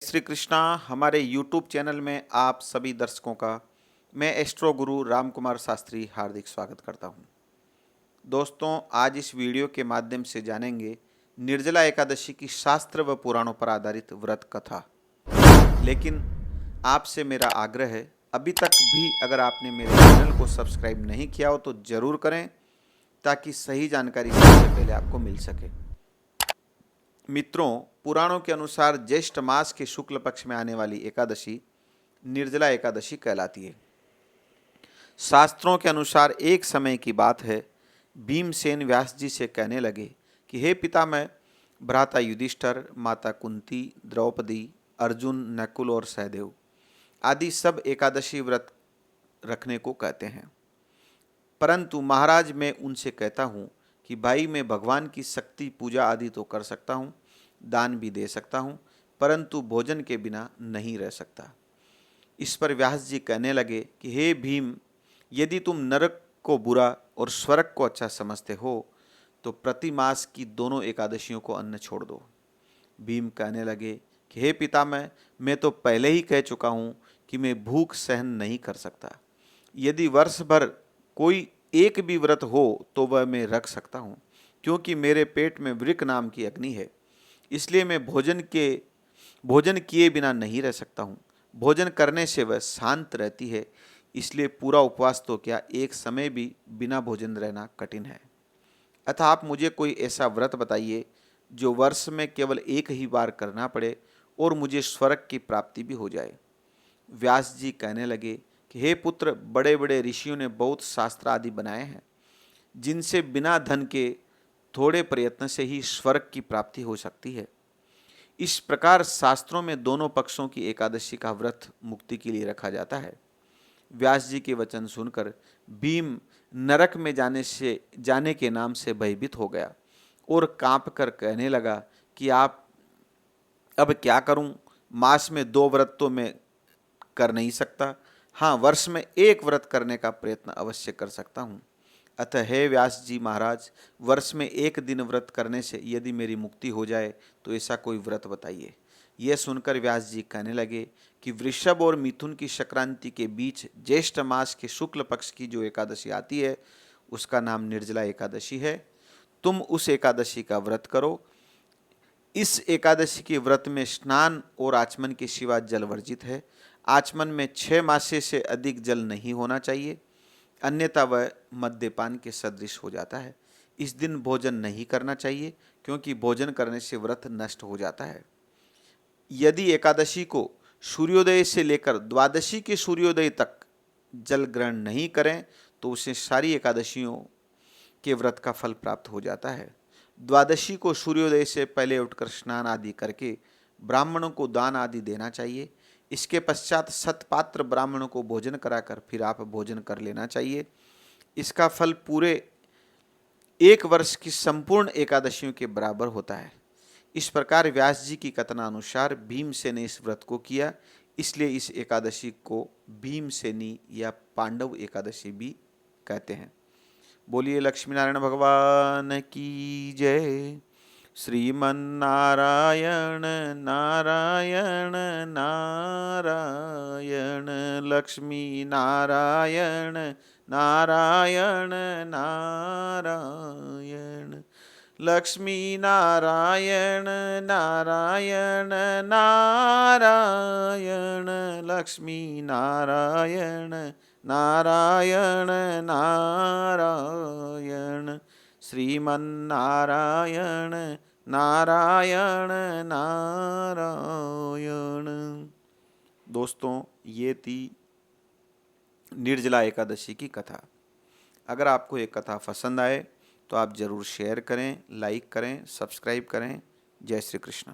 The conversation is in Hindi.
श्री कृष्णा। हमारे YouTube चैनल में आप सभी दर्शकों का मैं एस्ट्रो गुरु राम कुमार शास्त्री हार्दिक स्वागत करता हूं। दोस्तों, आज इस वीडियो के माध्यम से जानेंगे निर्जला एकादशी की शास्त्र व पुराणों पर आधारित व्रत कथा। लेकिन आपसे मेरा आग्रह है, अभी तक भी अगर आपने मेरे चैनल को सब्सक्राइब नहीं किया हो तो ज़रूर करें, ताकि सही जानकारी सबसे पहले आपको मिल सके। मित्रों, पुराणों के अनुसार ज्येष्ठ मास के शुक्ल पक्ष में आने वाली एकादशी निर्जला एकादशी कहलाती है। शास्त्रों के अनुसार एक समय की बात है, भीमसेन व्यास जी से कहने लगे कि हे पितामह, भ्राता युधिष्ठिर, माता कुंती, द्रौपदी, अर्जुन, नकुल और सहदेव आदि सब एकादशी व्रत रखने को कहते हैं, परंतु महाराज मैं उनसे कहता हूँ कि भाई, मैं भगवान की शक्ति पूजा आदि तो कर सकता हूँ, दान भी दे सकता हूँ, परंतु भोजन के बिना नहीं रह सकता। इस पर व्यास जी कहने लगे कि हे भीम, यदि तुम नरक को बुरा और स्वर्ग को अच्छा समझते हो तो प्रति मास की दोनों एकादशियों को अन्न छोड़ दो। भीम कहने लगे कि हे पितामह, मैं तो पहले ही कह चुका हूँ कि मैं भूख सहन नहीं कर सकता। यदि वर्ष भर कोई एक भी व्रत हो तो वह मैं रख सकता हूँ, क्योंकि मेरे पेट में वृक नाम की अग्नि है, इसलिए मैं भोजन किए बिना नहीं रह सकता हूँ। भोजन करने से वह शांत रहती है, इसलिए पूरा उपवास तो क्या, एक समय भी बिना भोजन रहना कठिन है। अतः आप मुझे कोई ऐसा व्रत बताइए जो वर्ष में केवल एक ही बार करना पड़े और मुझे स्वर्ग की प्राप्ति भी हो जाए। व्यास जी कहने लगे कि हे पुत्र, बड़े बड़े ऋषियों ने बहुत शास्त्र आदि बनाए हैं, जिनसे बिना धन के थोड़े प्रयत्न से ही स्वर्ग की प्राप्ति हो सकती है। इस प्रकार शास्त्रों में दोनों पक्षों की एकादशी का व्रत मुक्ति के लिए रखा जाता है। व्यास जी के वचन सुनकर भीम नरक में जाने के नाम से भयभीत हो गया और कांप कर कहने लगा कि आप अब क्या करूं? मास में 2 व्रत तो मैं कर नहीं सकता। हाँ, वर्ष में एक व्रत करने का प्रयत्न अवश्य कर सकता हूँ। अतः हे व्यास जी महाराज, वर्ष में एक दिन व्रत करने से यदि मेरी मुक्ति हो जाए तो ऐसा कोई व्रत बताइए। यह सुनकर व्यास जी कहने लगे कि वृषभ और मिथुन की संक्रांति के बीच ज्येष्ठ मास के शुक्ल पक्ष की जो एकादशी आती है, उसका नाम निर्जला एकादशी है। तुम उस एकादशी का व्रत करो। इस एकादशी के व्रत में स्नान और आचमन के सिवा जल वर्जित है। आचमन में 6 मासे से अधिक जल नहीं होना चाहिए, अन्यथा वह मद्यपान के सदृश हो जाता है। इस दिन भोजन नहीं करना चाहिए, क्योंकि भोजन करने से व्रत नष्ट हो जाता है। यदि एकादशी को सूर्योदय से लेकर द्वादशी के सूर्योदय तक जल ग्रहण नहीं करें तो उसे सारी एकादशियों के व्रत का फल प्राप्त हो जाता है। द्वादशी को सूर्योदय से पहले उठकर स्नान आदि करके ब्राह्मणों को दान आदि देना चाहिए। इसके पश्चात सतपात्र ब्राह्मणों को भोजन कराकर फिर आप भोजन कर लेना चाहिए। इसका फल पूरे एक वर्ष की संपूर्ण एकादशियों के बराबर होता है। इस प्रकार व्यास जी की कथनानुसार भीमसेन ने इस व्रत को किया, इसलिए इस एकादशी को भीमसेनी या पांडव एकादशी भी कहते हैं। बोलिए लक्ष्मी नारायण भगवान की जय। श्रीमन्नारायण नारायण नारायण, लक्ष्मी नारायण नारायण नारायण, लक्ष्मी नारायण नारायण नारायण, लक्ष्मी नारायण नारायण नारायण, श्रीमन्नारायण नारायण नारायण। दोस्तों, ये थी निर्जला एकादशी की कथा। अगर आपको ये कथा पसंद आए तो आप ज़रूर शेयर करें, लाइक करें, सब्सक्राइब करें। जय श्री कृष्ण।